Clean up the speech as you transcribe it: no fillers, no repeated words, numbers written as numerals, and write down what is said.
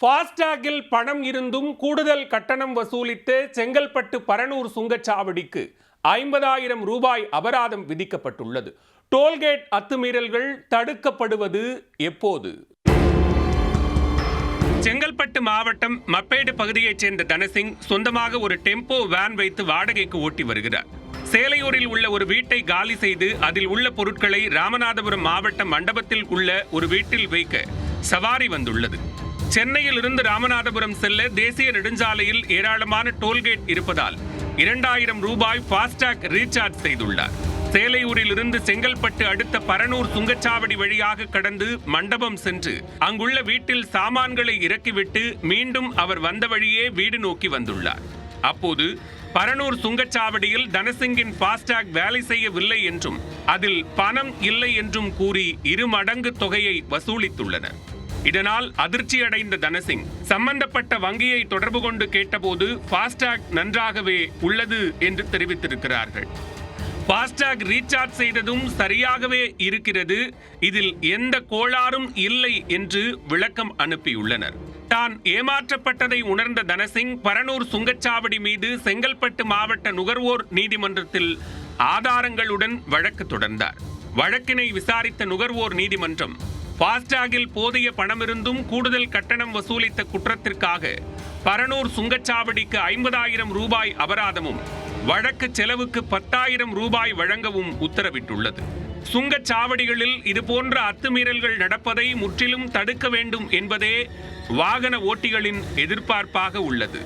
ஃபாஸ்டாகில் பணம் இருந்தும் கூடுதல் கட்டணம் வசூலித்து செங்கல்பட்டு பரனூர் சுங்கச்சாவடிக்கு 50,000 ரூபாய் அபராதம் விதிக்கப்பட்டுள்ளது. டோல்கேட் அத்துமீறல்கள் தடுக்கப்படுவது எப்போது? செங்கல்பட்டு மாவட்டம் மப்பேடு பகுதியைச் சேர்ந்த தனசிங் சொந்தமாக ஒரு டெம்போ வேன் வைத்து வாடகைக்கு ஓட்டி வருகிறார். சேலையூரில் உள்ள ஒரு வீட்டை காலி செய்து அதில் உள்ள பொருட்களை ராமநாதபுரம் மாவட்டம் மண்டபத்தில் உள்ள ஒரு வீட்டில் வைக்க சவாரி வந்துள்ளது. சென்னையில் இருந்து ராமநாதபுரம் செல்ல தேசிய நெடுஞ்சாலையில் ஏராளமான டோல்கேட் இருப்பதால் 2,000 ரூபாய் ஃபாஸ்டாக் ரீசார்ஜ் செய்துள்ளார். சேலையூரில் இருந்து செங்கல்பட்டு அடுத்த பரனூர் சுங்கச்சாவடி வழியாக கடந்து மண்டபம் சென்று அங்குள்ள வீட்டில் சாமான்களை இறக்கிவிட்டு மீண்டும் அவர் வந்த வழியே வீடு நோக்கி வந்துள்ளார். அப்போது பரனூர் சுங்கச்சாவடியில் தனசிங்கின் ஃபாஸ்டாக் வேலை செய்யவில்லை என்றும் அதில் பணம் இல்லை என்றும் கூறி 2 மடங்கு தொகையை வசூலித்துள்ளனர். இதனால் அதிர்ச்சியடைந்த தனசிங் சம்பந்தப்பட்ட வங்கியை தொடர்பு கொண்டு கேட்டபோது ஃபாஸ்டாக் நன்றாகவே உள்ளது என்று தெரிவித்திருக்கிறார்கள். ஃபாஸ்டாக் ரீசார்ஜ் செய்ததும் சரியாகவே இருக்கிறது, இதில் எந்த கோளாறும் இல்லை என்று விளக்கம் அனுப்பியுள்ளனர். தான் ஏமாற்றப்பட்டதை உணர்ந்த தனசிங் பரனூர் சுங்கச்சாவடி மீது செங்கல்பட்டு மாவட்ட நுகர்வோர் நீதிமன்றத்தில் ஆதாரங்களுடன் வழக்கு தொடர்ந்தார். வழக்கினை விசாரித்த நுகர்வோர் நீதிமன்றம் ஃபாஸ்டாகில் போதிய பணமிருந்தும் கூடுதல் கட்டணம் வசூலித்த குற்றத்திற்காக பரனூர் சுங்கச்சாவடிக்கு 50,000 ரூபாய் அபராதமும் வழக்கு செலவுக்கு 10,000 ரூபாய் வழங்கவும் உத்தரவிட்டுள்ளது. சுங்கச்சாவடிகளில் இதுபோன்ற அத்துமீறல்கள் நடப்பதை முற்றிலும் தடுக்க வேண்டும் என்பதே வாகன ஓட்டிகளின் எதிர்பார்ப்பாக உள்ளது.